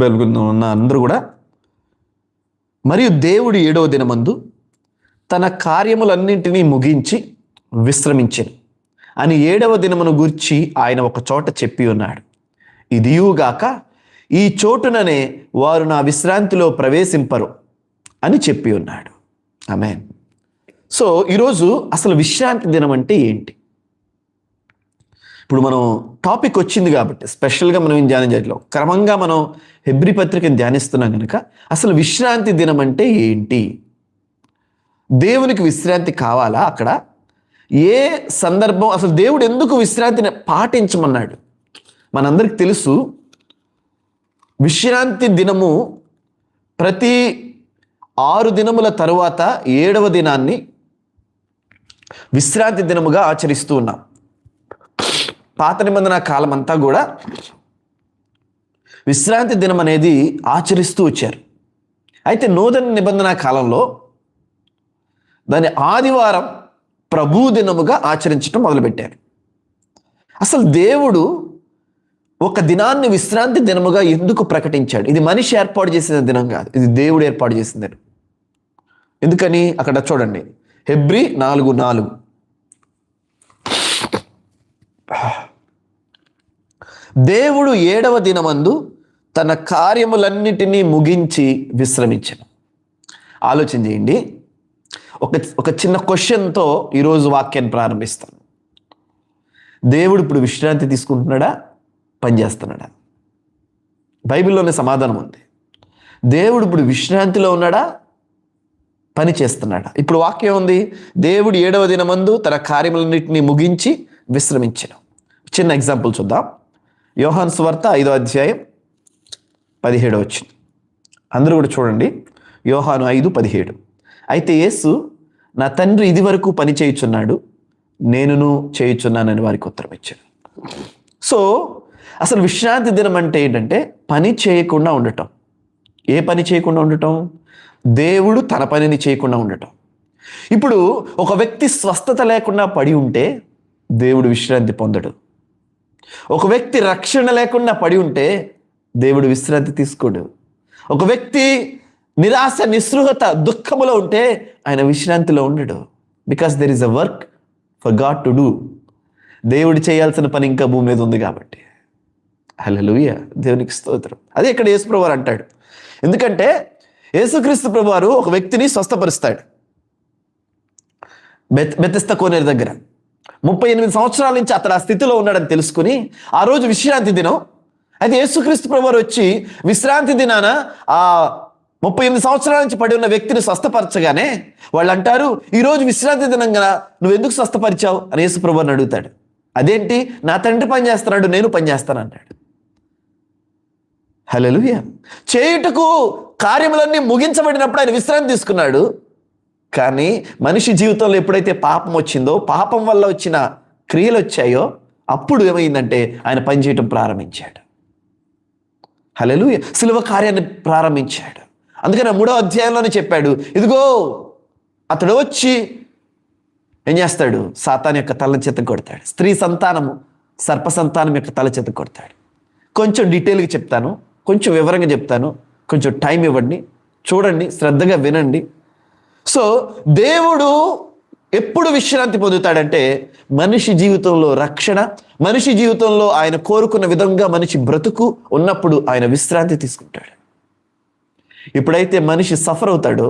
ఉన్న అందరూ కూడా, మరియు దేవుడు 7వ దినమందు తన కార్యములన్నింటినీ ముగించి విశ్రమించెను అని 7వ దినమును గూర్చి ఆయన ఒక చోట చెప్పి ఉన్నాడు. ఇదియుగాక ఈ చోటుననే వారు నా విశ్రాంతిలో ప్రవేశింపరు అని చెప్పి ఉన్నాడు. ఆమేన్. సో ఈరోజు అసలు విశ్రాంతి దినం అంటే ఏంటి? ఇప్పుడు మనం టాపిక్ వచ్చింది కాబట్టి స్పెషల్గా మనం ధ్యానం చేయట్లేదు, క్రమంగా మనం హెబ్రీ పత్రికను ధ్యానిస్తున్నాం కనుక అసలు విశ్రాంతి దినం అంటే ఏంటి? దేవునికి విశ్రాంతి కావాలా? అక్కడ ఏ సందర్భం, అసలు దేవుడు ఎందుకు విశ్రాంతిని పాటించమన్నాడు? మనందరికి తెలుసు, విశ్రాంతి దినము ప్రతి 6 దినముల తరువాత 7వ దినాన్ని విశ్రాంతి దినముగా ఆచరిస్తూ ఉన్నాం. పాత నిబంధన కాలం అంతా కూడా విశ్రాంతి దినం అనేది ఆచరిస్తూ వచ్చారు. అయితే నూతన నిబంధన కాలంలో దాని ఆదివారం ప్రభు దినముగా ఆచరించడం మొదలుపెట్టారు. అసలు దేవుడు ఒక దినాన్ని విశ్రాంతి దినముగా ఎందుకు ప్రకటించాడు? ఇది మనిషి ఏర్పాటు చేసిన దినం కాదు, ఇది దేవుడు ఏర్పాటు చేసిన దినం. ఎందుకని? అక్కడ చూడండి, హెబ్రీ 4:4. దేవుడు 7వ దినమందు తన కార్యములన్నిటినీ ముగించి విశ్రమించెను. ఆలోచన చేయండి. ఒక చిన్న క్వశ్చన్తో ఈరోజు వాక్యాన్ని ప్రారంభిస్తాను. దేవుడు ఇప్పుడు విశ్రాంతి తీసుకుంటున్నాడా, పనిచేస్తున్నాడా? బైబిల్లోనే సమాధానం ఉంది. దేవుడు ఇప్పుడు విశ్రాంతిలో ఉన్నాడా, పని చేస్తున్నాడా? ఇప్పుడు వాక్యం ఉంది, దేవుడు 7వ దినమందు తన కార్యములన్నింటినీ ముగించి విశ్రమించెను. చిన్న ఎగ్జాంపుల్ చూద్దాం. యోహాను సువార్త 5వ అధ్యాయం 17వ వచనం. అందరూ కూడా చూడండి. యోహాను 5:17. అయితే యేసు, నా తండ్రి ఇది వరకు పని చేయుచున్నాడు, నేనును చేయుచున్నానని వారికి ఉత్తరం ఇచ్చాడు. సో అసలు విశ్రాంతి దినం అంటే ఏంటంటే పని చేయకుండా ఉండటం. ఏ పని చేయకుండా ఉండటం? దేవుడు తన పనిని చేయకుండా ఉండటం. ఇప్పుడు ఒక వ్యక్తి స్వస్థత లేకుండా పడి ఉంటే దేవుడు విశ్రాంతి పొందడు. ఒక వ్యక్తి రక్షణ లేకుండా పడి ఉంటే దేవుడు విశ్రాంతి తీసుకోడు. ఒక వ్యక్తి నిరాశ, నిస్పృహత, దుఃఖములో ఉంటే ఆయన విశ్రాంతిలో ఉండడు. Because there is a work for God to do. దేవుడు చేయాల్సిన పని ఇంకా భూమి మీద ఉంది కాబట్టి. హల్లెలూయా, దేవునికి స్తోత్రం. అదే ఇక్కడ యేసు ప్రభువారు అంటాడు. ఎందుకంటే యేసుక్రీస్తు ప్రభువారు ఒక వ్యక్తిని స్వస్థపరుస్తాడు. బెతెస్దా కోనేరు దగ్గర 38 సంవత్సరాల నుంచి అతడు ఆ స్థితిలో ఉన్నాడని తెలుసుకుని ఆ రోజు విశ్రాంతి దినం. అయితే యేసుక్రీస్తు ప్రభువారు వచ్చి విశ్రాంతి దినాన ఆ 38 సంవత్సరాల నుంచి పడి ఉన్న వ్యక్తిని స్వస్థపరచగానే వాళ్ళు అంటారు, ఈరోజు విశ్రాంతి దినం కదా, నువ్వెందుకు స్వస్థపరిచావు అని యేసు ప్రభువారిని అడుగుతాడు. అదేంటి, నా తండ్రి పని చేస్తున్నాడు, నేను పని చేస్తాను అంటాడు. హల్లెలూయా. చేయుటకు కార్యములన్నీ ముగించబడినప్పుడు ఆయన విశ్రాంతి తీసుకున్నాడు. కానీ మనిషి జీవితంలో ఎప్పుడైతే పాపం వచ్చిందో, పాపం వల్ల వచ్చిన క్రియలు వచ్చాయో, అప్పుడు ఏమైందంటే ఆయన పని చేయటం ప్రారంభించాడు. హల్లెలూయా. సిలువ కార్యాన్ని ప్రారంభించాడు. అందుకని 3వ అధ్యాయంలోనే చెప్పాడు, ఇదిగో అతడు వచ్చి ఏం చేస్తాడు? సాతాను యొక్క తల చేత కొడతాడు. స్త్రీ సంతానము సర్ప సంతానం యొక్క తల చేత కొడతాడు. కొంచెం డీటెయిల్గా చెప్తాను, కొంచెం వివరంగా చెప్తాను, కొంచెం టైం ఇవ్వండి, చూడండి, శ్రద్ధగా వినండి. సో దేవుడు ఎప్పుడు విశ్రాంతి పొందుతాడంటే మనిషి జీవితంలో రక్షణ, మనిషి జీవితంలో ఆయన కోరుకున్న విధంగా మనిషి బ్రతుకు ఉన్నప్పుడు ఆయన విశ్రాంతి తీసుకుంటాడు. ఎప్పుడైతే మనిషి సఫర్ అవుతాడో,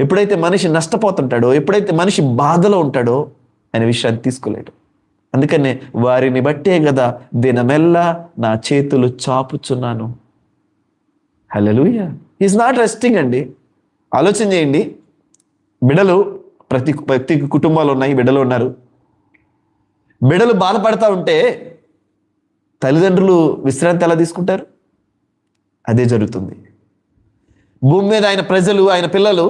ఎప్పుడైతే మనిషి నష్టపోతుంటాడో, ఎప్పుడైతే మనిషి బాధలో ఉంటాడో ఆయన విశ్రాంతి తీసుకోలేడు. అందుకనే వారిని బట్టే కదా దినమెల్లా నా చేతులు చాపుచున్నాను. హల్లెలూయా. ఈజ్ నాట్ రెస్టింగ్ అండి. ఆలోచన చేయండి. బిడ్డలు ప్రతి కుటుంబాలు ఉన్నాయి, బిడ్డలు ఉన్నారు. బిడ్డలు బాధపడతా ఉంటే తల్లిదండ్రులు విశ్రాంతి ఎలా తీసుకుంటారు? అదే జరుగుతుంది. భూమి మీద ఆయన ప్రజలు, ఆయన పిల్లలు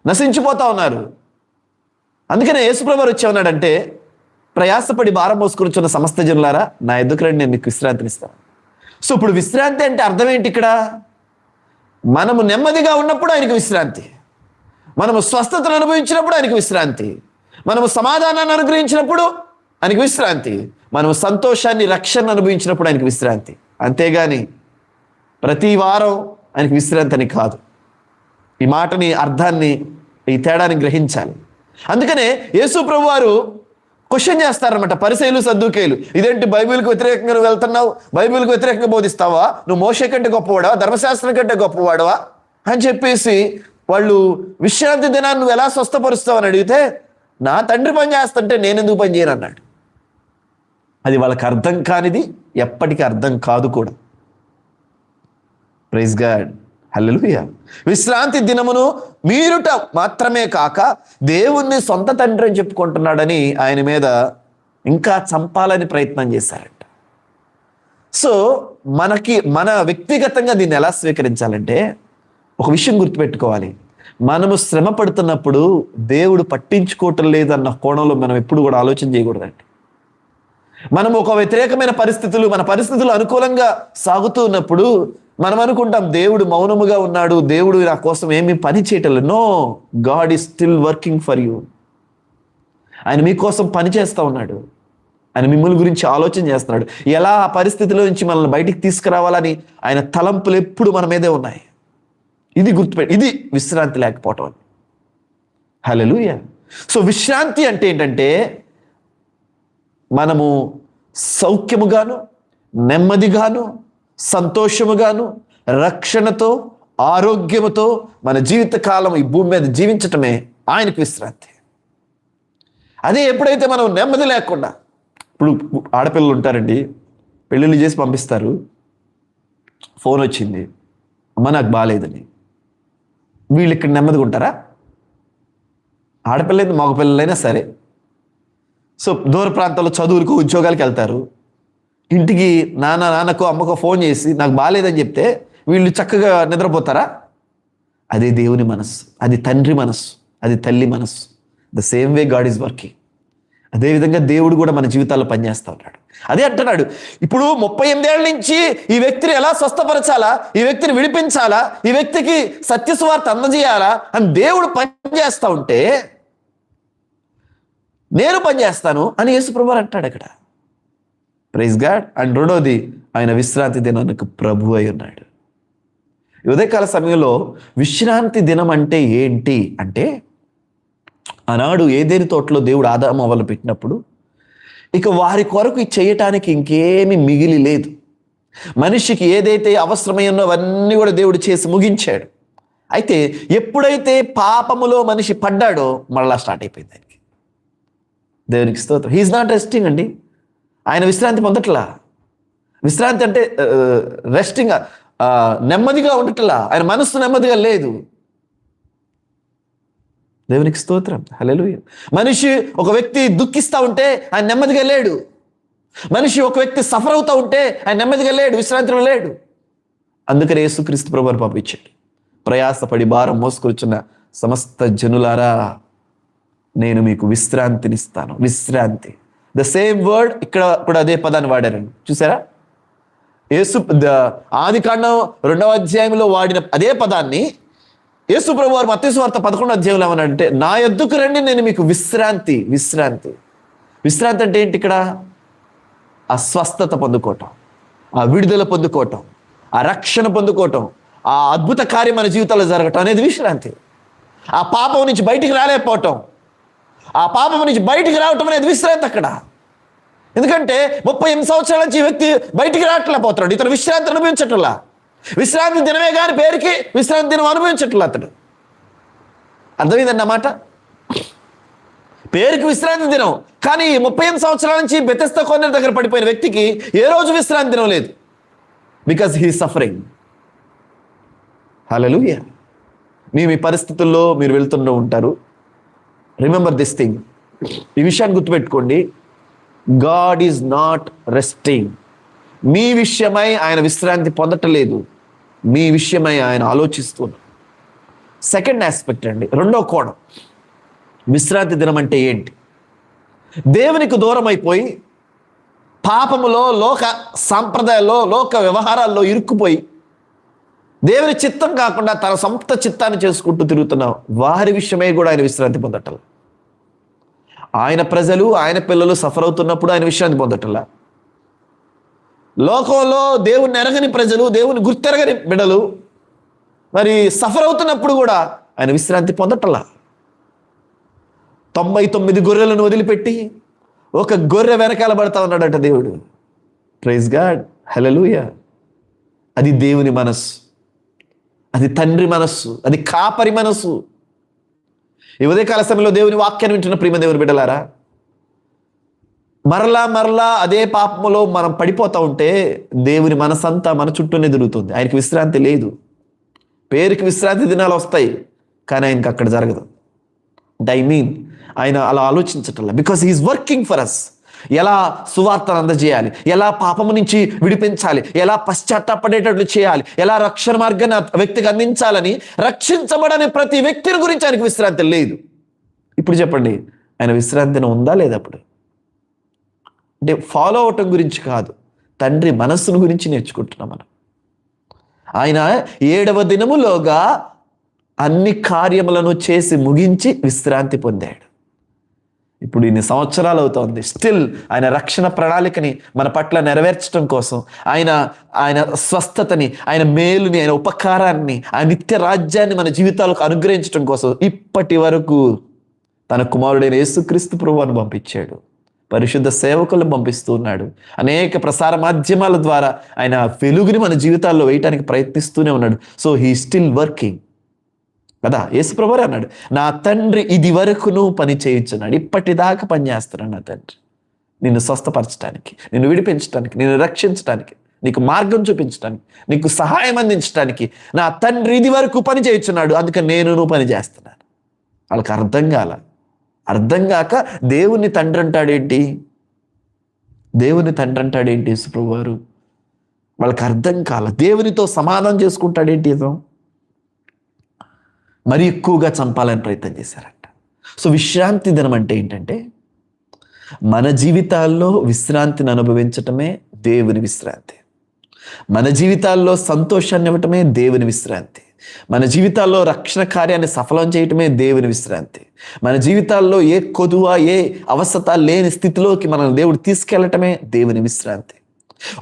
నశించిపోతా ఉన్నారు. అందుకనే యేసుప్రభువారు వచ్చి ఉన్నాడంటే, ప్రయాసపడి భారం మోసుకొనిచున్న సమస్త జనులారా నా ఎద్దుకు రండి, నేను మీకు విశ్రాంతినిస్తాను. సో ఇప్పుడు విశ్రాంతి అంటే అర్థం ఏంటి? ఇక్కడ మనము నెమ్మదిగా ఉన్నప్పుడు ఆయనకు విశ్రాంతి, మనము స్వస్థతను అనుభవించినప్పుడు ఆయనకు విశ్రాంతి, మనము సమాధానాన్ని అనుగ్రహించినప్పుడు ఆయనకు విశ్రాంతి, మనము సంతోషాన్ని, రక్షణ అనుభవించినప్పుడు ఆయనకు విశ్రాంతి. అంతేగాని ప్రతి వారం ఆయనకి విశ్రాంతి అని కాదు. ఈ మాటని అర్థాన్ని, ఈ తేడాన్ని గ్రహించాలి. అందుకనే యేసు ప్రభు వారు క్వశ్చన్ చేస్తారనమాట పరిసయ్యులు సద్దూకేయులు. ఇదేంటి బైబిల్కి వ్యతిరేకంగా నువ్వు వెళ్తున్నావు, బైబిల్కి వ్యతిరేకంగా బోధిస్తావా, నువ్వు మోషే కంటే గొప్పవాడవా, ధర్మశాస్త్రం కంటే గొప్పవాడవా అని చెప్పేసి వాళ్ళు విశ్రాంతి దినాన్ని నువ్వు ఎలా స్వస్థపరుస్తావు అని అడిగితే, నా తండ్రి పని చేస్తుంటే నేను ఎందుకు పని చేయను అన్నాడు. అది వాళ్ళకి అర్థం కానిది, ఎప్పటికీ అర్థం కాదు కూడా. ప్రైజ్ గాడ్, హల్లెలూయా. విశ్రాంతి దినమును మీరుట మాత్రమే కాక దేవుణ్ణి సొంత తండ్రి అని చెప్పుకుంటున్నాడని ఆయన మీద ఇంకా చంపాలని ప్రయత్నం చేశారంట. సో మన వ్యక్తిగతంగా దీన్ని ఎలా స్వీకరించాలంటే ఒక విషయం గుర్తుపెట్టుకోవాలి. మనము శ్రమ పడుతున్నప్పుడు దేవుడు పట్టించుకోవటం లేదన్న కోణంలో మనం ఎప్పుడు కూడా ఆలోచన చేయకూడదండి. మనం ఒక వ్యతిరేకమైన పరిస్థితులు, మన పరిస్థితులు అనుకూలంగా సాగుతూ ఉన్నప్పుడు మనం అనుకుంటాం దేవుడు మౌనముగా ఉన్నాడు, దేవుడు నా కోసం ఏమీ పని చేయటం లేదు. No, God is still working for you. ఆయన మీకోసం పని చేస్తూ ఉన్నాడు. ఆయన మిమ్మల్ని గురించి ఆలోచన చేస్తున్నాడు. ఎలా ఆ పరిస్థితిలో నుంచి మనల్ని బయటికి తీసుకురావాలని ఆయన తలంపులు ఎప్పుడు మన మీదే ఉన్నాయి. ఇది గుర్తుపెట్టి, ఇది విశ్రాంతి లేకపోవటం అని. హల్లెలూయా. సో విశ్రాంతి అంటే ఏంటంటే మనము సౌఖ్యముగాను, నెమ్మదిగాను, సంతోషముగాను, రక్షణతో, ఆరోగ్యముతో మన జీవితకాలం ఈ భూమి మీద జీవించటమే ఆయనకు విశ్రాంతి. అదే ఎప్పుడైతే మనం నెమ్మది లేకుండా, ఇప్పుడు ఆడపిల్లలు ఉంటారండి, పెళ్ళిళ్ళు చేసి పంపిస్తారు, ఫోన్ వచ్చింది, అమ్మ నాకు బాగాలేదని. వీళ్ళు ఇక్కడ నెమ్మదిగా ఉంటారా? ఆడపిల్లైనా మగపిల్లలైనా సరే. సో దూర ప్రాంతాల్లో చదువులకు, ఉద్యోగాలకు వెళ్తారు. ఇంటికి నాన్నకో అమ్మకో ఫోన్ చేసి నాకు బాగాలేదని చెప్తే వీళ్ళు చక్కగా నిద్రపోతారా? అదే దేవుని మనస్సు, అది తండ్రి మనస్సు, అది తల్లి మనస్సు. The same way God is working. అదేవిధంగా దేవుడు కూడా మన జీవితాల్లో పనిచేస్తూ ఉన్నాడు. అదే అంటున్నాడు, ఇప్పుడు 38 ఏళ్ళ నుంచి ఈ వ్యక్తిని ఎలా స్వస్థపరచాలా, ఈ వ్యక్తిని విడిపించాలా, ఈ వ్యక్తికి సత్యసువార్త అందజేయాలా అని దేవుడు పనిచేస్తూ ఉంటే నేను పనిచేస్తాను అని యేసుప్రభువు అంటాడు అక్కడ. Praise God. అండ్ రెండోది, ఆయన విశ్రాంతి దినానికి ప్రభు అయి ఉన్నాడు. ఉదయకాల సమయంలో విశ్రాంతి దినం అంటే ఏంటి అంటే, ఆనాడు ఏదేని తోటలో దేవుడు ఆదాము అవ్వలు పెట్టినప్పుడు ఇక వారి కొరకు చేయటానికి ఇంకేమీ మిగిలి లేదు. మనిషికి ఏదైతే అవసరమైనో అవన్నీ కూడా దేవుడు చేసి ముగించాడు. అయితే ఎప్పుడైతే పాపములో మనిషి పడ్డాడో మళ్ళా స్టార్ట్ అయిపోయింది ఆయనకి. దేవునికి స్తోత్రం. హీఈస్ నాట్ రెస్టింగ్ అండి. ఆయన విశ్రాంతి పొందట్లా. విశ్రాంతి అంటే రెస్టింగ్, నెమ్మదిగా ఉండట్లా. ఆయన మనస్సు నెమ్మదిగా లేదు. దేవునికి స్తోత్రం, హల్లెలూయా. మనిషి ఒక వ్యక్తి దుఃఖిస్తూ ఉంటే ఆయన నెమ్మదిగా లేడు. మనిషి ఒక వ్యక్తి సఫర్ అవుతూ ఉంటే ఆయన నెమ్మదిగా లేడు, విశ్రాంతిలో లేడు. అందుకని యేసుక్రీస్తు ప్రభువును పంపించాడు. ప్రయాసపడి భారం మోసుకొచ్చున్న సమస్త జనులారా, నేను మీకు విశ్రాంతినిస్తాను. విశ్రాంతి, ద సేమ్ వర్డ్ ఇక్కడ కూడా అదే పదాన్ని వాడారండి. చూసారా? ఆదికాండం 2వ అధ్యాయంలో వాడిన అదే పదాన్ని యేసు ప్రభువు వారు మత్తయి సువార్త 11వ అధ్యాయంలో ఏమన్నాడంటే, నా యొద్దకు రండి, నేను మీకు విశ్రాంతి. విశ్రాంతి, విశ్రాంతి అంటే ఏంటి? ఇక్కడ ఆ స్వస్థత పొందుకోవటం, ఆ విడుదల పొందుకోవటం, ఆ రక్షణ పొందుకోవటం, ఆ అద్భుత కార్యం మన జీవితాల్లో జరగటం అనేది విశ్రాంతి. ఆ పాపం నుంచి బయటికి రాలేకపోవటం, ఆ పాపం నుంచి బయటికి రావటం అనేది విశ్రాంతి అక్కడ. ఎందుకంటే 38 సంవత్సరాల నుంచి ఈ వ్యక్తి బయటికి రావట్లేకపోతున్నాడు. ఇతను విశ్రాంతి అనుభవించట్లా. విశ్రాంతి దినమే కానీ పేరుకి విశ్రాంతి దినం అనుభవించట్లా అతడు. అర్థమైందన్నమాట. పేరుకి విశ్రాంతి దినం, కానీ 38 సంవత్సరాల నుంచి బెతెస్దా కోనేరు దగ్గర పడిపోయిన వ్యక్తికి ఏ రోజు విశ్రాంతి దినం లేదు. Because he suffering. హల్లెలూయా. మీ పరిస్థితుల్లో మీరు వెళ్తుంటూ ఉంటారు. Remember this thing. ఈ విషయాన్ని గుర్తుపెట్టుకోండి. God is not resting. మీ విషయమై ఆయన విశ్రాంతి పొందటలేదు, మీ విషయమై ఆయన ఆలోచిస్తున్నారు. సెకండ్ ఆస్పెక్ట్ అండి, రెండో కోణం. విశ్రాంతి దినం అంటే ఏంటి? దేవునికి దూరం అయిపోయి పాపములో, లోక సాంప్రదాయాల్లో, లోక వ్యవహారాల్లో ఇరుక్కుపోయి దేవుని చిత్తం కాకుండా తన సొంత చిత్తాన్ని చేసుకుంటూ తిరుగుతున్న వారి విషయమై కూడా ఆయన విశ్రాంతి పొందటం. ఆయన ప్రజలు, ఆయన పిల్లలు సఫర్ అవుతున్నప్పుడు ఆయన విశ్రాంతి పొందటంలా. లోకంలో దేవుని ఎరగని ప్రజలు, దేవుని గుర్తెరగని బిడలు మరి సఫర్ అవుతున్నప్పుడు కూడా ఆయన విశ్రాంతి పొందటలా. 99 గొర్రెలను వదిలిపెట్టి ఒక గొర్రె వెనకాల పడతా ఉన్నాడట దేవుడు. ప్రైజ్ గాడ్, హల్లెలూయా. అది దేవుని మనస్సు, అది తండ్రి మనస్సు, అది కాపరి మనస్సు. ఈ ఉదయకాల సమయంలో దేవుని వాక్యాన్ని వింటున్న ప్రియమ దేవుని బిడ్డలారా, మరలా అదే పాపములో మనం పడిపోతా ఉంటే దేవుని మనసంతా మన చుట్టూనే తిరుగుతుంది. ఆయనకి విశ్రాంతి లేదు. పేరుకి విశ్రాంతి దినాలు వస్తాయి, కానీ ఆయనకి అక్కడ జరగదు. ఆయన అలా ఆలోచించటల్లా. Because he's working for us. ఎలా సువార్తను అందజేయాలి, ఎలా పాపము నుంచి విడిపించాలి, ఎలా పశ్చాత్తాపడేటట్లు చేయాలి, ఎలా రక్షణ మార్గాన్ని వ్యక్తికి అందించాలని, రక్షించబడని ప్రతి వ్యక్తిని గురించి ఆయనకు విశ్రాంతి లేదు. ఇప్పుడు చెప్పండి, ఆయన విశ్రాంతిని ఉందా లేదా? అప్పుడు అంటే ఫాలో అవటం గురించి కాదు, తండ్రి మనస్సును గురించి నేర్చుకుంటున్నాం మనం. ఆయన 7వ దినములోగా అన్ని కార్యములను చేసి ముగించి విశ్రాంతి పొందాడు. ఇప్పుడు ఇన్ని సంవత్సరాలు అవుతోంది, స్టిల్ ఆయన రక్షణ ప్రణాళికని మన పట్ల నెరవేర్చడం కోసం, ఆయన స్వస్థతని, ఆయన మేలుని, ఆయన ఉపకారాన్ని, ఆయన నిత్య రాజ్యాన్ని మన జీవితాలకు అనుగ్రహించడం కోసం ఇప్పటి వరకు తన కుమారుడైన యేసుక్రీస్తు ప్రభువును పంపించాడు. పరిశుద్ధ సేవకులను పంపిస్తూ ఉన్నాడు. అనేక ప్రసార మాధ్యమాల ద్వారా ఆయన వెలుగుని మన జీవితాల్లో వేయటానికి ప్రయత్నిస్తూనే ఉన్నాడు. సో హీ స్టిల్ వర్కింగ్ కదా. యేసు ప్రభువే అన్నాడు, నా తండ్రి ఇది వరకును పని చేయించున్నాడు, ఇప్పటిదాకా పని చేస్తున్నాడు నా తండ్రి, నిన్ను స్వస్థపరచడానికి, నిన్ను విడిపించడానికి, నిన్ను రక్షించడానికి, నీకు మార్గం చూపించడానికి, నీకు సహాయం అందించడానికి నా తండ్రి ఇది వరకు పని చేయించున్నాడు, అందుకని నేను పని చేస్తున్నాను. వాళ్ళకి అర్థం కాక దేవుని తండ్రి అంటాడేంటి, యేసు ప్రభువు వారు. వాళ్ళకి అర్థం కాల. దేవునితో సమాధానం చేసుకుంటాడేంటి, ఏదో మరి ఎక్కువగా చంపాలని ప్రయత్నం చేశారంట. సో విశ్రాంతి దినం అంటే ఏంటంటే, మన జీవితాల్లో విశ్రాంతిని అనుభవించటమే దేవుని విశ్రాంతి. మన జీవితాల్లో సంతోషాన్ని ఇవ్వటమే దేవుని విశ్రాంతి. మన జీవితాల్లో రక్షణ కార్యాన్ని సఫలం చేయటమే దేవుని విశ్రాంతి. మన జీవితాల్లో ఏ కొదువ, ఏ అవసరత లేని స్థితిలోకి మనల్ని దేవుడు తీసుకెళ్లటమే దేవుని విశ్రాంతి.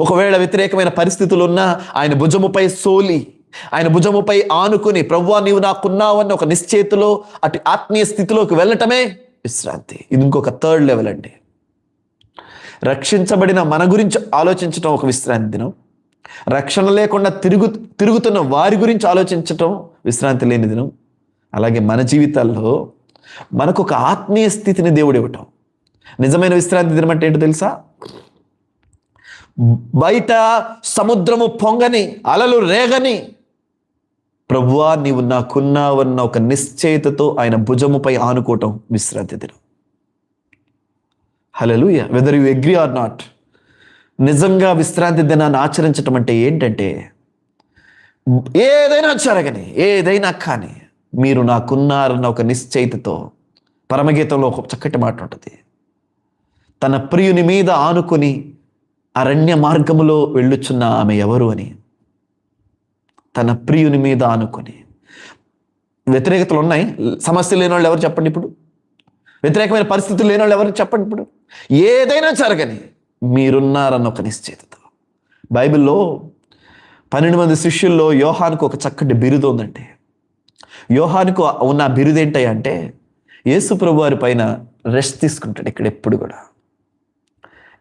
ఒకవేళ వ్యతిరేకమైన పరిస్థితులు ఉన్నా ఆయన భుజముపై సోలి, ఆయన భుజముపై ఆనుకుని, ప్రభువా నీవు నాకున్నావన్న ఒక నిశ్చేతిలో అటు ఆత్మీయ స్థితిలోకి వెళ్ళటమే విశ్రాంతి. ఇది ఇంకొక 3rd లెవెల్ అండి. రక్షించబడిన మన గురించి ఆలోచించటం ఒక విశ్రాంతి దినం. రక్షణ లేకుండా తిరుగుతున్న వారి గురించి ఆలోచించటం విశ్రాంతి లేని దినం. అలాగే మన జీవితాల్లో మనకు ఒక ఆత్మీయ స్థితిని దేవుడు ఇవ్వటం నిజమైన విశ్రాంతి దినం అంటే ఏంటో తెలుసా? బయట సముద్రము పొంగని, అలలు రేగని, ప్రభువా నీవు నాకున్నావన్న ఒక నిశ్చయితతో ఆయన భుజముపై ఆనుకోవటం విశ్రాంతి దినం. Hallelujah. Whether you agree or not, నిజంగా విశ్రాంతి దినాన్ని ఆచరించటం అంటే ఏంటంటే, ఏదైనా జరగని, ఏదైనా కానీ మీరు నాకున్నారన్న ఒక నిశ్చయితతో. పరమగీతంలో ఒక చక్కటి మాట ఉంటుంది, తన ప్రియుని మీద ఆనుకుని అరణ్య మార్గములో వెళ్ళుచున్న ఆమె ఎవరు అని. తన ప్రియుని మీద ఆనుకొని. వ్యతిరేకతలు ఉన్నాయి, సమస్యలు లేని వాళ్ళు ఎవరు చెప్పండి ఇప్పుడు? వ్యతిరేకమైన పరిస్థితులు లేని వాళ్ళు ఎవరు చెప్పండి ఇప్పుడు? ఏదైనా జరగని మీరున్నారన్న ఒక నిశ్చయితతో. బైబిల్లో 12 మంది శిష్యుల్లో యోహానుకు ఒక చక్కటి బిరుదు ఉందండి. యోహానుకు ఉన్న బిరుదు ఏంటంటే, యేసు ప్రభు వారి పైన రెస్ట్ తీసుకుంటాడు. ఇక్కడ ఎప్పుడు కూడా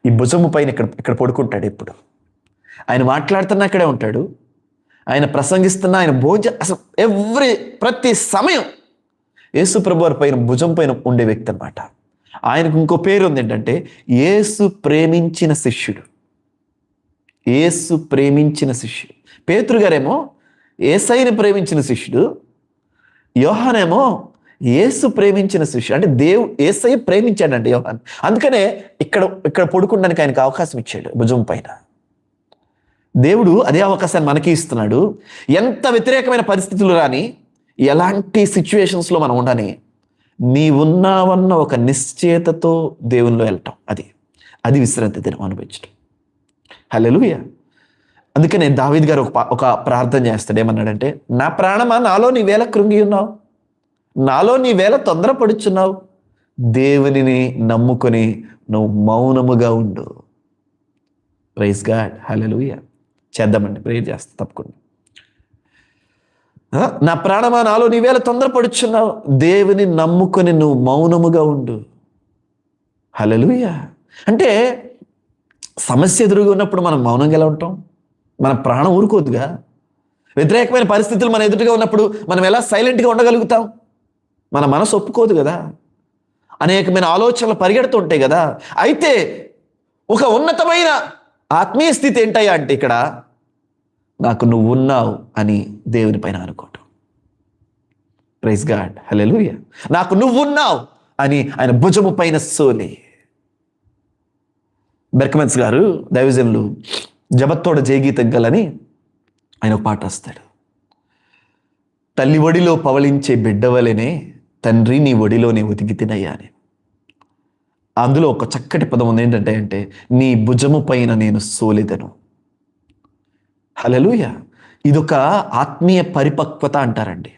ఈ భుజము పైన ఇక్కడ పడుకుంటాడు. ఎప్పుడు ఆయన మాట్లాడుతున్నా ఇక్కడే ఉంటాడు, ఆయన ప్రసంగిస్తున్నా, ఆయన అసలు ప్రతి సమయం యేసు ప్రభు వారి పైన భుజం పైన ఉండే వ్యక్తి అనమాట. ఆయనకు ఇంకో పేరు ఉంది ఏంటంటే, యేసు ప్రేమించిన శిష్యుడు. యేసు ప్రేమించిన శిష్యుడు. పేతురు గారేమో యేసయ్యని ప్రేమించిన శిష్యుడు, యోహానేమో యేసు ప్రేమించిన శిష్యుడు. అంటే యేసయ్య ప్రేమించాడంటే యోహాన్. అందుకనే ఇక్కడ పడుకోవడానికి ఆయనకు అవకాశం ఇచ్చాడు భుజం పైన. దేవుడు అదే అవకాశాన్ని మనకి ఇస్తున్నాడు. ఎంత వ్యతిరేకమైన పరిస్థితులు రాని, ఎలాంటి సిచ్యువేషన్స్లో మనం ఉండని, నీవున్నావన్న ఒక నిశ్చయతతో దేవునిలో వెళ్ళటం, అది విశ్రాంతి దినం అనుభవించడం. హల్లెలూయా. అందుకనే దావీదు గారు ఒక ప్రార్థన చేస్తాడు. ఏమన్నాడంటే, నా ప్రాణమా నాలో నీ వేళ కృంగి ఉన్నావు, నాలో నీ వేళ తొందరపడుచున్నావు, దేవునిని నమ్ముకొని నువ్వు మౌనముగా ఉండు. ప్రైజ్ గాడ్, హల్లెలూయా. చేద్దామండి, ప్రేయర్ చేస్తా తప్పకుండా. నా ప్రాణమా, నాలో నీవేళ తొందరపడుచున్నావు. దేవుని నమ్ముకొని నువ్వు మౌనముగా ఉండు. హల్లెలూయా. అంటే సమస్య ఎదురుగా ఉన్నప్పుడు మనం మౌనంగా ఎలా ఉంటాం? మన ప్రాణం ఊరుకోదుగా. వ్యతిరేకమైన పరిస్థితులు మన ఎదురుగా ఉన్నప్పుడు మనం ఎలా సైలెంట్గా ఉండగలుగుతాం? మన మనసు ఒప్పుకోదు కదా. అనేకమైన ఆలోచనలు పరిగెడుతూ ఉంటాయి కదా. అయితే ఒక ఉన్నతమైన ఆత్మీయ స్థితి ఏంటయ్యా అంటే ఇక్కడ నాకు నువ్వు ఉన్నావు అని దేవుని పైన అనుకోవటం. ప్రైజ్ గాడ్, హల్లెలూయా. నాకు నువ్వు ఉన్నావు అని ఆయన భుజము పైన సోలి. బెర్కమెన్స్ గారు దైవజనులు జబత్తోడ జయగీతం గలని ఆయన ఒక పాట రాస్తాడు. తల్లి ఒడిలో పవళించే బిడ్డవలనే తండ్రి నీ ఒడిలోనే ఒదిగి తినయ్యా అని. అందులో ఒక చక్కటి పదం ఉంది, ఏంటంటే అంటే నీ భుజము పైన నేను సోలిదను. హల్లెలూయా. ఇదొక ఆత్మీయ పరిపక్వత అంటారండి.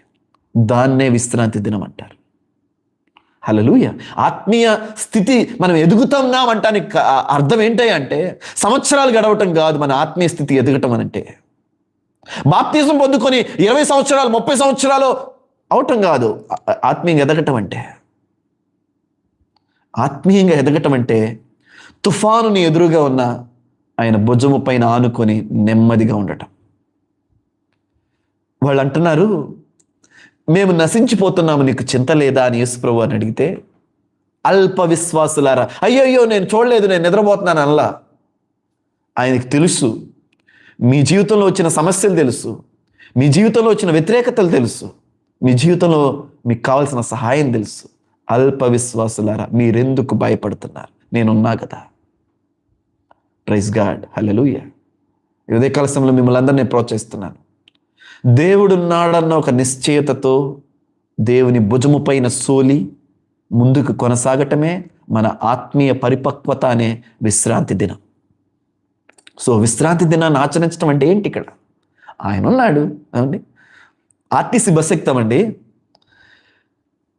దాన్నే విశ్రాంతి దినం అంటారు. హల్లెలూయా. ఆత్మీయ స్థితి మనం ఎదుగుతున్నాం అంటానికి అర్థం ఏంటి అంటే సంవత్సరాలు గడవటం కాదు. మన ఆత్మీయ స్థితి ఎదగటం అంటే బాప్తిజం పొందుకొని 20 సంవత్సరాలు 30 సంవత్సరాలు అవటం కాదు. ఆత్మీయంగా ఎదగటం అంటే, ఆత్మీయంగా ఎదగటం అంటే తుఫానుని ఎదురుగా ఉన్న ఆయన భుజము పైన ఆనుకొని నెమ్మదిగా ఉండటం. వాళ్ళు అంటున్నారు, మేము నశించిపోతున్నాము, నీకు చింత లేదా అని యేసుప్రభు అని అడిగితే, అల్ప విశ్వాసులారా, అయ్యయ్యో నేను చూడలేదు, నేను నిద్రపోతున్నాను అనలా. ఆయనకి తెలుసు మీ జీవితంలో వచ్చిన సమస్యలు తెలుసు, మీ జీవితంలో వచ్చిన వ్యతిరేకతలు తెలుసు, మీ జీవితంలో మీకు కావాల్సిన సహాయం తెలుసు. అల్ప విశ్వాసులారా మీరెందుకు భయపడుతున్నారు? నేనున్నా కదా. ప్రైజ్ గాడ్, హల్లెలూయా. ఈ ఉదయకాల సమయంలో మిమ్మల్ని అందరినీ ప్రోత్సహిస్తున్నాను. దేవుడున్నాడన్న ఒక నిశ్చయతతో దేవుని భుజము పైన సోలి ముందుకు కొనసాగటమే మన ఆత్మీయ పరిపక్వత అనే విశ్రాంతి దినం. సో విశ్రాంతి దినాన్ని ఆచరించడం అంటే ఏంటి? ఇక్కడ ఆయన ఉన్నాడు అండి. ఆర్టీసీ బస్సు ఎక్కుతామండి,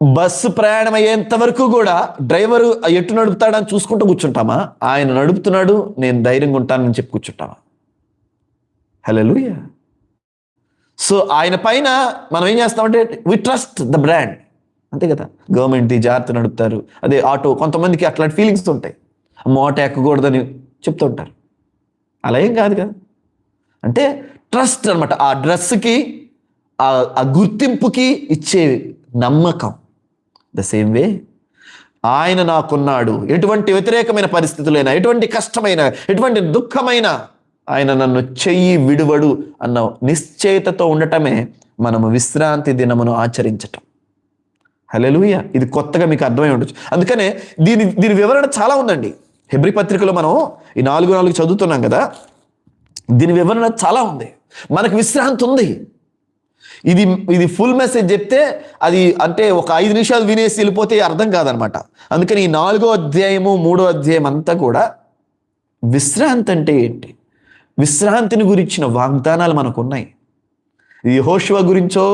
బస్సు ప్రయాణం అయ్యేంత వరకు కూడా డ్రైవరు ఎటు నడుపుతాడని చూసుకుంటూ కూర్చుంటామా? ఆయన నడుపుతున్నాడు, నేను ధైర్యంగా ఉంటానని చెప్పి కూర్చుంటామా? హల్లెలూయా. సో ఆయన పైన మనం ఏం చేస్తామంటే వి ట్రస్ట్ ద బ్రాండ్, అంతే కదా. గవర్నమెంట్ది జాగ్రత్త నడుపుతారు, అదే ఆటో, కొంతమందికి అట్లాంటి ఫీలింగ్స్ ఉంటాయి, అమ్మో ఆటో ఎక్కకూడదని చెప్తూ ఉంటారు. అలా ఏం కాదు కదా. అంటే ట్రస్ట్ అనమాట. ఆ డ్రెస్కి ఆ గుర్తింపుకి ఇచ్చే నమ్మకం. ద సేమ్ వే ఆయన నాకున్నాడు, ఎటువంటి వ్యతిరేకమైన పరిస్థితులైనా, ఎటువంటి కష్టమైన, ఎటువంటి దుఃఖమైన ఆయన నన్ను చెయ్యి విడువడు అన్న నిశ్చయితతో ఉండటమే మనము విశ్రాంతి దినమును ఆచరించటం. హల్లెలూయా. ఇది కొత్తగా మీకు అర్థమై ఉండొచ్చు. అందుకనే దీని వివరణ చాలా ఉందండి. హెబ్రీ పత్రికలో మనం ఈ 4:4 చదువుతున్నాం కదా, దీని వివరణ చాలా ఉంది. మనకు విశ్రాంతి ఉంది. ఇది ఫుల్ మెసేజ్ చెప్తే అది అంటే ఒక 5 నిమిషాలు వినేసి వెళ్ళిపోతే అర్థం కాదనమాట. అందుకని ఈ 4వ అధ్యాయము 3వ అధ్యాయం అంతా కూడా విశ్రాంతి అంటే ఏంటి, విశ్రాంతిని గురించిన వాగ్దానాలు మనకు ఉన్నాయి. ఇది యెహోషువ గురించో,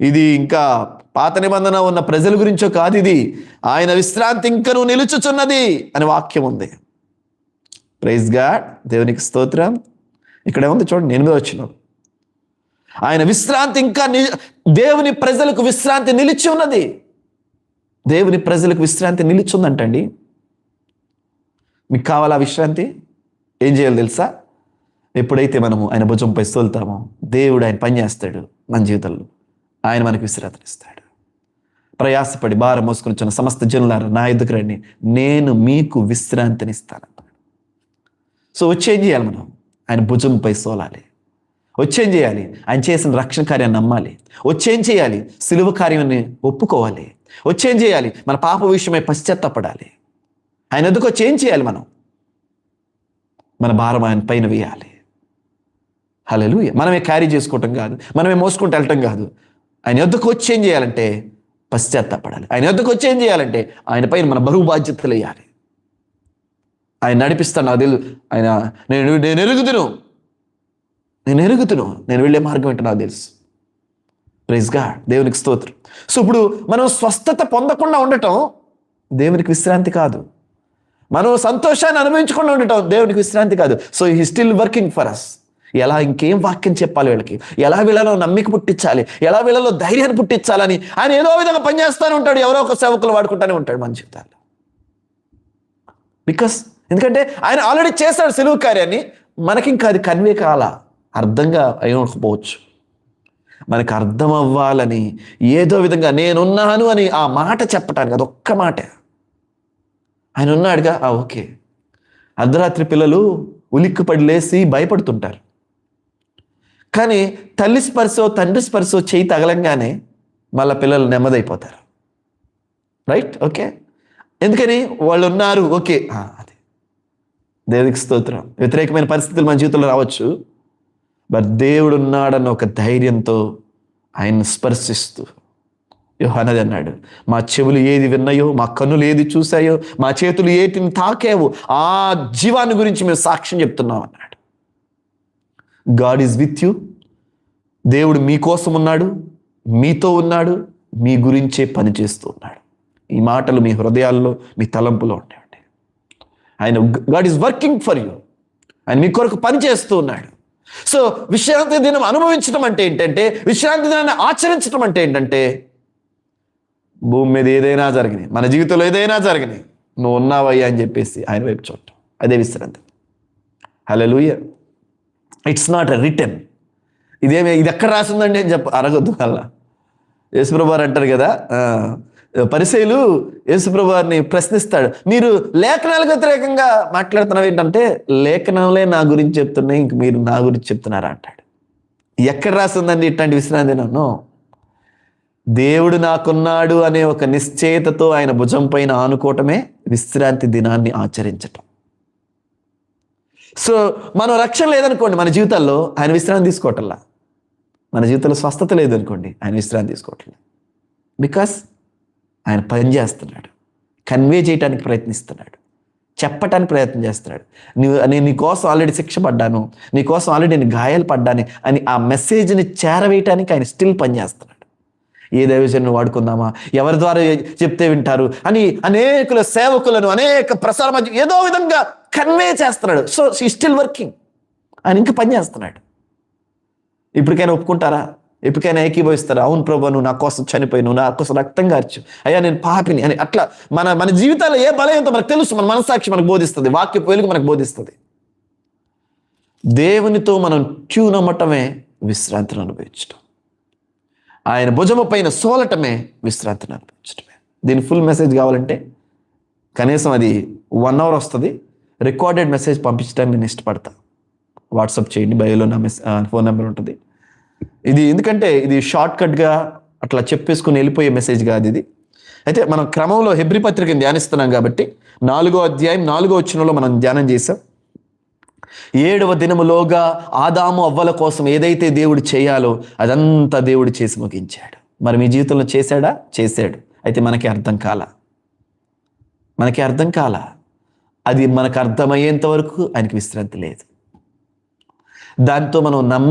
ఇది ఇంకా పాత నిబంధన ఉన్న ప్రజల గురించో కాదు. ఇది ఆయన విశ్రాంతి ఇంకను నిలుచుచున్నది అని వాక్యం ఉంది. ప్రైజ్ గాడ్, దేవునికి స్తోత్రం. ఇక్కడ ఏముంది చూడండి, 8వ వచనం, ఆయన విశ్రాంతి ఇంకా దేవుని ప్రజలకు విశ్రాంతి నిలిచి ఉన్నది. దేవుని ప్రజలకు విశ్రాంతి నిలిచి ఉందంటండి. మీకు కావాలా విశ్రాంతి? ఏం చేయాలి తెలుసా? ఎప్పుడైతే మనము ఆయన భుజంపై సోలుతామో దేవుడు ఆయన పని చేస్తాడు మన జీవితంలో. ఆయన మనకు విశ్రాంతిని ఇస్తాడు. ప్రయాసపడి భారం మోసుకొని వచ్చిన సమస్త జనులారా నా ఎదుకు రండి, నేను మీకు విశ్రాంతిని ఇస్తాను. సో వచ్చేం చేయాలి? మనం ఆయన భుజంపై సోలాలి. వచ్చేం చేయాలి? ఆయన చేసిన రక్షణ కార్యాన్ని నమ్మాలి. వచ్చేం చేయాలి? సిలువ కార్యాన్ని ఒప్పుకోవాలి. వచ్చేం చేయాలి? మన పాప విషయమై పశ్చాత్తాపడాలి. ఆయన ఎదుకు వచ్చి ఏం చేయాలి? మనం మన భారం ఆయన పైన వేయాలి. హల్లెలూయా. మనమే క్యారీ చేసుకోవటం కాదు, మనమే మోసుకుంటూ వెళ్ళటం కాదు. ఆయన యొద్దకు వచ్చి ఏం చేయాలంటే పశ్చాత్తాపడాలి. ఆయన యొద్దకు వచ్చి ఏం చేయాలంటే ఆయన పైన మన బరువు బాధ్యతలు వేయాలి. ఆయన నడిపిస్తాను, నాకు తెలుసు. ఆయన నేను ఎరుగుతును, నేను వెళ్ళే మార్గం ఏంటో నాకు తెలుసు. ప్రైజ్ గాడ్, దేవునికి స్తోత్రం. సో ఇప్పుడు మనం స్వస్థత పొందకుండా ఉండటం దేవునికి విశ్రాంతి కాదు. మనం సంతోషాన్ని అనుభవించకుండా ఉండటం దేవునికి విశ్రాంతి కాదు. So he still working for us. ఎలా ఇంకేం వాక్యం చెప్పాలి వీళ్ళకి, ఎలా వీళ్ళలో నమ్మిక పుట్టించాలి, ఎలా వీళ్ళలో ధైర్యాన్ని పుట్టించాలని ఆయన ఏదో విధంగా పనిచేస్తూనే ఉంటాడు. ఎవరో ఒక సేవకులు వాడుకుంటూనే ఉంటాడు మన జీవితాల్లో. బికాస్ ఎందుకంటే ఆయన ఆల్రెడీ చేస్తాడు సెలవు కార్యాన్ని. మనకి ఇంకా అది కన్వే కాలా, అర్థంగా అయిపోవచ్చు. మనకు అర్థం అవ్వాలని ఏదో విధంగా నేనున్నాను అని ఆ మాట చెప్పటానికి, అదొక్క మాట. ఆయన ఉన్నాడుగా, ఓకే. అర్ధరాత్రి పిల్లలు ఉలిక్కిపడి లేసి భయపడుతుంటారు. కానీ తల్లి స్పర్శో తండ్రి స్పర్శో చేయి తగలంగానే మళ్ళీ పిల్లలు నెమ్మదైపోతారు. రైట్? ఓకే. ఎందుకని? వాళ్ళు ఉన్నారు. ఓకే, అదే దేవుడికి స్తోత్రం. వ్యతిరేకమైన పరిస్థితులు మన జీవితంలో రావచ్చు, బట్ దేవుడు ఉన్నాడన్న ఒక ధైర్యంతో ఆయన్ని స్పర్శిస్తూ యోహానది అన్నాడు, మా చెవులు ఏది విన్నాయో, మా కన్నులు ఏది చూశాయో, మా చేతులు ఏటిని తాకావో ఆ జీవాన్ని గురించి మేము సాక్ష్యం చెప్తున్నాం అన్నాడు. God is with you. దేవుడు మీకోసం ఉన్నాడు, మీతో ఉన్నాడు, మీ గురించే పనిచేస్తూ ఉన్నాడు. ఈ మాటలు మీ హృదయాల్లో, మీ తలంపులో ఉంటాయండి. ఆయన God is working for you. ఆయన మీ కొరకు పని చేస్తూ ఉన్నాడు. సో విశ్రాంతి దినం అనుభవించడం అంటే ఏంటంటే, విశ్రాంతి దినాన్ని ఆచరించడం అంటే ఏంటంటే, భూమి మీద ఏదైనా జరిగినాయి, మన జీవితంలో ఏదైనా జరిగినాయి, నువ్వు ఉన్నావయ్యా అని చెప్పేసి ఆయన వైపు చూడటం, అదే విశ్రాంతి. Hallelujah. It's not a return. ఇది ఎక్కడ రాసిందండి అని అరగొద్దు. అలా యేసుప్రభు వారు అంటారు కదా, పరిసయ్యులు యేసుప్రభు వారిని ప్రశ్నిస్తాడు, మీరు లేఖనాలకు వ్యతిరేకంగా మాట్లాడుతున్నావు ఏంటంటే, లేఖనాలే నా గురించి చెప్తున్నాయి, ఇంక మీరు నా గురించి చెప్తున్నారా అంటాడు. ఎక్కడ రాసిందండి ఇట్లాంటి విశ్రాంతి దినం? దేవుడు నాకున్నాడు అనే ఒక నిశ్చయతతో ఆయన భుజం పైన ఆనుకోవటమే విశ్రాంతి దినాన్ని ఆచరించటం. సో మనం రక్షణ లేదనుకోండి మన జీవితాల్లో, ఆయన విశ్రాంతి తీసుకోవటంలా. మన జీవితంలో స్వస్థత లేదనుకోండి, ఆయన విశ్రాంతి తీసుకోవట్లేదు. బికాస్ ఆయన పని చేస్తున్నాడు, కన్వే చేయడానికి ప్రయత్నిస్తున్నాడు, చెప్పటానికి ప్రయత్నం చేస్తున్నాడు. నేను నీ కోసం ఆల్రెడీ శిక్ష పడ్డాను, నీ కోసం ఆల్రెడీ నేను గాయాలు పడ్డాను అని ఆ మెసేజ్ని చేరవేయటానికి ఆయన స్టిల్ పని చేస్తున్నాడు. ఏ దైవజనుని వాడుకుందామా, ఎవరి ద్వారా చెప్తే వింటారు అని అనేకుల సేవకులను, అనేక ప్రసార మధ్య ఏదో విధంగా కన్వే చేస్తున్నాడు. సో ఈ స్టిల్ వర్కింగ్. ఆయన ఇంకా పని చేస్తున్నాడు. ఇప్పటికైనా ఒప్పుకుంటారా? ఎప్పటికైనా ఏకీభవిస్తారా? అవును ప్రభు, నువ్వు నా కోసం చనిపోయి, నువ్వు నా కోసం రక్తం కార్చు, అయ్యా నేను పాపిని అని. అట్లా మన జీవితాల్లో ఏ బలయంతో మనకు తెలుసు, మన మనసాక్షి మనకు బోధిస్తుంది, వాక్యపు వెలుగు మనకు బోధిస్తుంది. దేవునితో మనం ట్యూన్ అమ్మటమే విశ్రాంతిని అనుభవించటం. ఆయన భుజము పైన సోలటమే విశ్రాంతిని అనుభవించటమే. దీని ఫుల్ మెసేజ్ కావాలంటే కనీసం అది 1 hour వస్తుంది. రికార్డెడ్ మెసేజ్ పంపించడానికి నేను ఇష్టపడతా. వాట్సాప్ చేయండి, బయోలో నా ఫోన్ నెంబర్ ఉంటుంది. ఇది ఎందుకంటే ఇది షార్ట్ కట్గా అట్లా చెప్పేసుకుని వెళ్ళిపోయే మెసేజ్ కాదు ఇది. అయితే మనం క్రమంలో హెబ్రీ పత్రికను ధ్యానిస్తున్నాం కాబట్టి 4వ అధ్యాయం 4వ వచనంలో మనం ధ్యానం చేసాం. 7వ దినములోగా ఆదాము అవ్వల కోసం ఏదైతే దేవుడు చేయాలో అదంతా దేవుడు చేసి ముగించాడు. మరి మీ జీవితంలో చేశాడా? చేశాడు. అయితే మనకి అర్థం కాల. అది మనకు అర్థమయ్యేంత వరకు ఆయనకి విశ్రాంతి లేదు. దాంతో మనం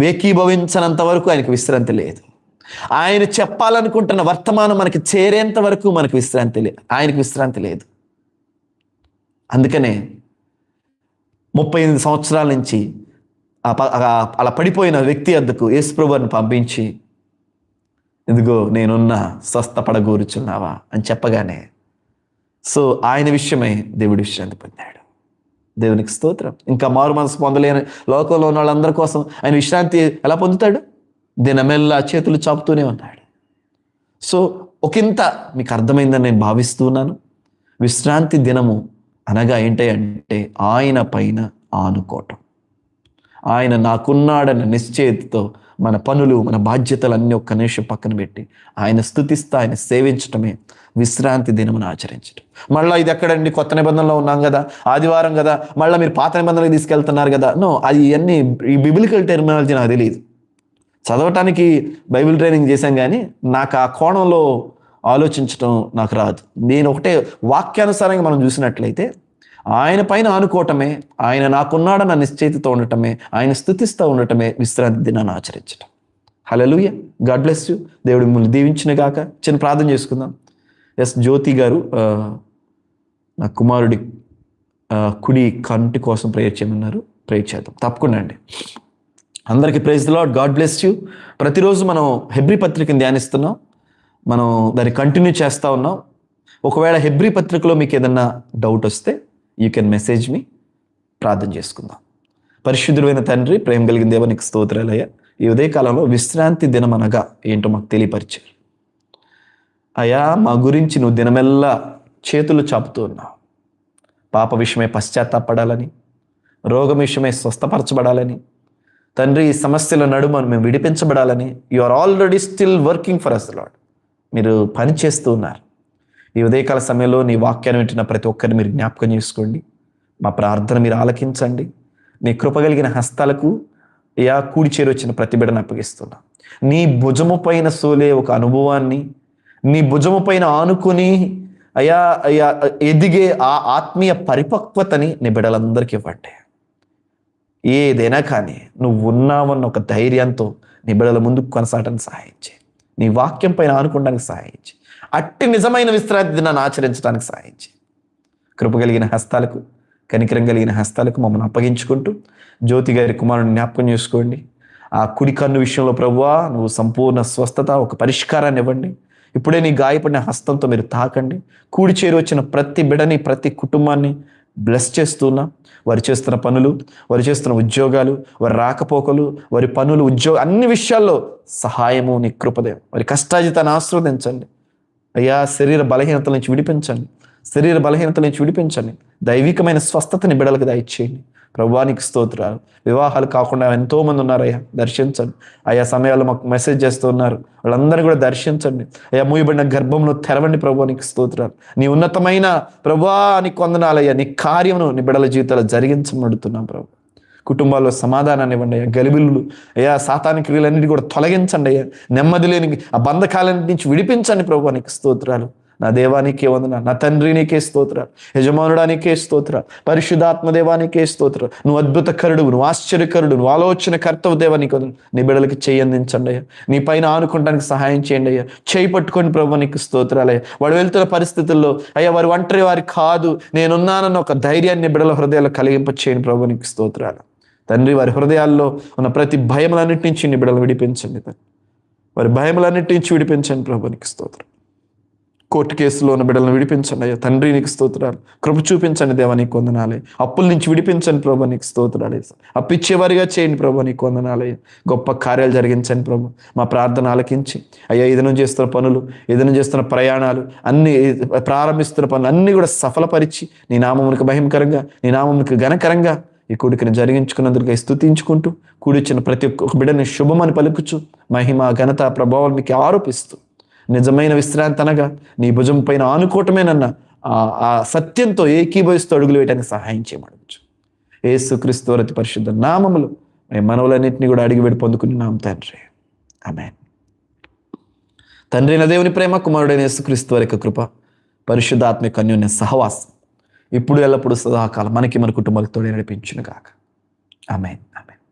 ఏకీభవించనంత వరకు ఆయనకి విశ్రాంతి లేదు. ఆయన చెప్పాలనుకుంటున్న వర్తమానం మనకి చేరేంత వరకు మనకు ఆయనకి విశ్రాంతి లేదు. అందుకనే 38 సంవత్సరాల నుంచి అలా పడిపోయిన వ్యక్తి వద్దకు యేసుప్రభువుని పంపించి, ఇదిగో నేనున్నా, స్వస్థపడగోరుచున్నావా అని చెప్పగానే సో ఆయన విషయమై దేవుడి విశ్రాంతి పొందాడు. దేవునికి స్తోత్రం. ఇంకా మారు మనసు పొందలేని లోకంలో ఉన్న వాళ్ళందరి కోసం ఆయన విశ్రాంతి ఎలా పొందుతాడు? దినమెల్లా చేతులు చాపుతూనే ఉన్నాడు. సో ఒకంత మీకు అర్థమైందని నేను భావిస్తున్నాను. విశ్రాంతి దినము అనగా ఏంటంటే ఆయన పైన ఆనుకోవటం. ఆయన నాకున్నాడన్న నిశ్చయతతో మన పనులు, మన బాధ్యతలు అన్నీ ఒక్క నిమిషం పక్కన పెట్టి ఆయన స్తుతిస్తూ ఆయన సేవించటమే విశ్రాంతి దినమును ఆచరించటం. మళ్ళీ ఇది ఎక్కడండి? కొత్త నిబంధనలో ఉన్నాం కదా, ఆదివారం కదా, మళ్ళీ మీరు పాత నిబంధనలకు తీసుకెళ్తున్నారు కదా. నో, అది ఇవన్నీ ఈ బిబిలికల్ టెర్మినాలజీ నాకు తెలియదు. చదవటానికి బైబిల్ ట్రైనింగ్ చేశాం కానీ నాకు ఆ కోణంలో ఆలోచించటం నాకు రాదు. నేను ఒకటే వాక్యానుసారంగా మనం చూసినట్లయితే ఆయన పైన ఆనుకోవటమే, ఆయన నాకున్నాడన్న నిశ్చయితతో ఉండటమే, ఆయన స్తుతిస్తూ ఉండటమే విశ్రాంతి దినాన్ని ఆచరించటం. హల్లెలూయా. God bless you. దేవుడు మిమ్మల్ని దీవించిన గాక. చిన్న ప్రార్థన చేసుకుందాం. జ్యోతి గారు నా కుమారుడి కుడి కంటి కోసం ప్రేయర్ చేయమన్నారు. ప్రేయర్ చేద్దాం తప్పకుండా అండి. అందరికీ praise the Lord. God bless you. ప్రతిరోజు మనం హెబ్రీ పత్రికను ధ్యానిస్తున్నాం. మనం దాన్ని కంటిన్యూ చేస్తూ ఉన్నాం. ఒకవేళ హెబ్రీ పత్రికలో మీకు ఏదన్నా డౌట్ వస్తే యూ కెన్ మెసేజ్ మీ. ప్రార్థన చేసుకుందాం. పరిశుద్ధుడైన తండ్రి, ప్రేమ కలిగిన దేవా, నీకు స్తోత్రాలయ్యా. ఈ ఉదయకాలంలో విశ్రాంతి దినం అనగా ఏంటో మాకు తెలియపరిచారు అయ్యా. మా గురించి నువ్వు దినమెల్లా చేతులు చాపుతూ ఉన్నావు. పాప విషయమే పశ్చాత్తాపడాలని, రోగం విషయమే స్వస్థపరచబడాలని, తండ్రి ఈ సమస్యల నడుమ మేము విడిపించబడాలని you are already still working for us lord. మీరు పని చేస్తూ ఉన్నారు. ఈ ఉదయకాల సమయంలో నీ వాక్యాన్ని వింటున్న ప్రతి ఒక్కరిని మీరు జ్ఞాపకం చేసుకోండి. మా ప్రార్థన మీరు ఆలకించండి. నీ కృపగలిగిన హస్తాలకు కూడి చేరి వచ్చిన ప్రతి బిడ్డను అప్పగిస్తున్నా. నీ భుజము పైన సోలే ఒక అనుభవాన్ని, నీ భుజము పైన ఆనుకుని అయ్యా ఎదిగే ఆ ఆత్మీయ పరిపక్వతని నీ బిడ్డలందరికీ ఇవ్వండి. ఏదైనా కానీ నువ్వు ఉన్నావన్న ఒక ధైర్యంతో నీ బిడ్డల ముందుకు కొనసాగడానికి సహాయం చేయి. నీ వాక్యం పైన ఆనుకోవడానికి సహాయం చేయి. అట్టి నిజమైన విశ్రాంతి దినాన్ని ఆచరించడానికి సహాయం చేయి. కృప కలిగిన హస్తాలకు, కనికరం కలిగిన హస్తాలకు మమ్మల్ని అప్పగించుకుంటూ జ్యోతి గారి కుమారుని జ్ఞాపకం చేసుకోండి. ఆ కుడి కన్ను విషయంలో ప్రభువా నువ్వు సంపూర్ణ స్వస్థత, ఒక పరిష్కారాన్ని ఇవ్వండి. ఇప్పుడే నీ గాయపడిన హస్తంతో మీరు తాకండి. కూడి చేరి వచ్చిన ప్రతి బిడని, ప్రతి కుటుంబాన్ని బ్లెస్ చేస్తున్నా. వారు చేస్తున్న పనులు, వారు చేస్తున్న ఉద్యోగాలు, వారి రాకపోకలు, వారి పనులు, అన్ని విషయాల్లో సహాయము నీ కృపదే. వారి కష్టాజితాన్ని ఆస్వాదించండి అయ్యా. శరీర బలహీనతల నుంచి విడిపించండి. శరీర బలహీనతల నుంచి విడిపించండి. దైవికమైన స్వస్థతని బిడలకు దయచేయండి. ప్రభువానికి స్తోత్రాలు. వివాహాలు కాకుండా ఎంతోమంది ఉన్నారయ్యా, దర్శించండి. ఆయా సమయాల్లో మాకు మెసేజ్ చేస్తూ ఉన్నారు, వాళ్ళందరినీ కూడా దర్శించండి అయ్యా. మూయబడిన గర్భంలో తెరవండి. ప్రభువానికి స్తోత్రాలు. నీ ఉన్నతమైన ప్రభువానికి వందనాలయ్యా. నీ కార్యమును నీ బిడల జీవితాలు జరిగించబడుతున్నాం ప్రభు. కుటుంబాల్లో సమాధానాన్ని ఇవ్వండి అయ్యా. గలిబిల్లు అయ్యా, సాతానిక క్రియలన్నిటి కూడా తొలగించండి అయ్యా. నెమ్మది లేని ఆ బంధకాలన్నిటి నుంచి విడిపించండి. ప్రభువానికి స్తోత్రాలు. నా దేవానికే వందన, నా తండ్రి నీకే స్తోత్రాలు, యజమానుడానికే స్తోత్రాలు, పరిశుద్ధాత్మ దేవానికే స్తోత్రాలు. నువ్వు అద్భుతకరుడు, నువ్వు ఆశ్చర్యకరుడు, నువ్వు ఆలోచన కర్తవు దేవానికి వందన. నీ బిడ్డలకి చేయి అందించండి అయ్యా. నీ పైన ఆనుకోవడానికి సహాయం చేయండి అయ్యా. చేయి పట్టుకొని ప్రభు నీకు స్తోత్రాలయ్యా. వాడు వెళ్తున్న పరిస్థితుల్లో అయ్యా వారు ఒంటరి వారి కాదు, నేనున్నానన్న ఒక ధైర్యాన్ని బిడ్డల హృదయాల్లో కలిగింపచేయండి. ప్రభు నీకు స్తోత్రాలు. తండ్రి, వారి హృదయాల్లో ఉన్న ప్రతి భయములన్నిటి నుంచి నీ బిడ్డలు విడిపించండి. వారి భయములన్నిటి నుంచి విడిపించండి. ప్రభు నీకు స్తోత్రం. కోర్టు కేసులో ఉన్న బిడ్డలను విడిపించండి అయ్యా. తండ్రి నీకు స్తోత్రాలు. కృప చూపించండి దేవా, నీకు వందనాలే. అప్పుల నుంచి విడిపించండి ప్రభు, నీకు స్తోత్రాలు. అప్పిచ్చేవారిగా చేయండి ప్రభు, నీకు వందనాలే. గొప్ప కార్యాలు జరిగించండి ప్రభు. మా ప్రార్థన ఆలకించి అయ్యా, ఏదైనా చేస్తున్న పనులు, ఏదైనా చేస్తున్న ప్రయాణాలు, అన్ని ప్రారంభిస్తున్న పనులు అన్నీ కూడా సఫలపరిచి నీ నామమునికి మహిమకరంగా, నీ నామమునికి ఘనకరంగా ఈ కూడికని జరిగించుకున్నందుకు స్తుతించుకుంటూ, కూడిచ్చిన ప్రతి ఒక్క బిడ్డని శుభమని పలుకుచు మహిమ, ఘనత, ప్రభావాలు మీకు ఆరోపిస్తూ నిజమైన విశ్రాంతి అనగా నీ భుజం పైన ఆనుకోవటమేనన్న ఆ సత్యంతో ఏకీభవిస్తూ అడుగులు వేయడానికి సహాయం చేయమనవచ్చు. యేసుక్రీస్తు వారి అతి పరిశుద్ధ నామములో మేము మనవులన్నింటినీ కూడా అడిగి వేడి పొందుకున్నాం తండ్రి. ఆమేన్. తండ్రి అయిన దేవుని ప్రేమ, కుమారుడైన యేసుక్రీస్తు వారి యొక్క కృప, పరిశుద్ధాత్మిక అన్యోన్య సహవాసం ఇప్పుడు ఎల్లప్పుడూ సదాకాలం మనకి మన కుటుంబాలతో నడిపించును గాక. ఆమేన్. ఆమేన్.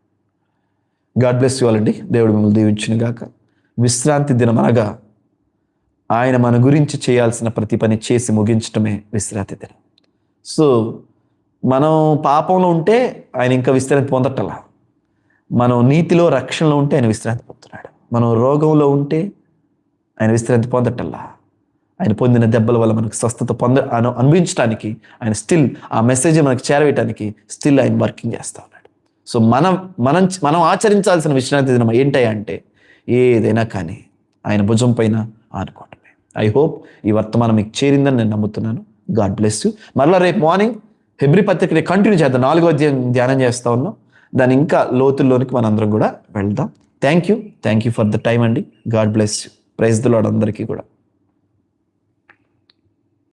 గాడ్ బ్లెస్ యు ఆల్ అండి. దేవుడు మిమ్మల్ని దీవించును గాక. విశ్రాంతి దినం అనగా ఆయన మన గురించి చేయాల్సిన ప్రతి పని చేసి ముగించటమే విశ్రాంతి దినం. సో మనం పాపంలో ఉంటే ఆయన ఇంకా విశ్రాంతి పొందటలా. మనం నీతిలో, రక్షణలో ఉంటే ఆయన విశ్రాంతి పొందుతున్నాడు. మనం రోగంలో ఉంటే ఆయన విశ్రాంతి పొందటల్లా. ఆయన పొందిన దెబ్బల వల్ల మనకు స్వస్థత అనుభవించడానికి ఆయన స్టిల్ ఆ మెసేజ్ మనకు చేరవేయటానికి స్టిల్ ఆయన వర్కింగ్ చేస్తూ ఉన్నాడు. సో మనం ఆచరించాల్సిన విశ్రాంతి దినం ఏంటంటే ఏదైనా కానీ ఆయన భుజం పైన ఆనుకోవటమే. ఐ హోప్ ఈ వర్తమానం మీకు చేరిందని నేను నమ్ముతున్నాను. God bless you. మరలా రేపు మార్నింగ్ హెబ్రీ పత్రికని కంటిన్యూ చేద్దాం. 4వ అధ్యాయం ధ్యానం చేస్తూ ఉన్నాం. దాని ఇంకా లోతుల్లోనికి మనందరం కూడా వెళ్దాం. Thank you for the time అండి. God bless you. Praise the lord అందరికీ కూడా.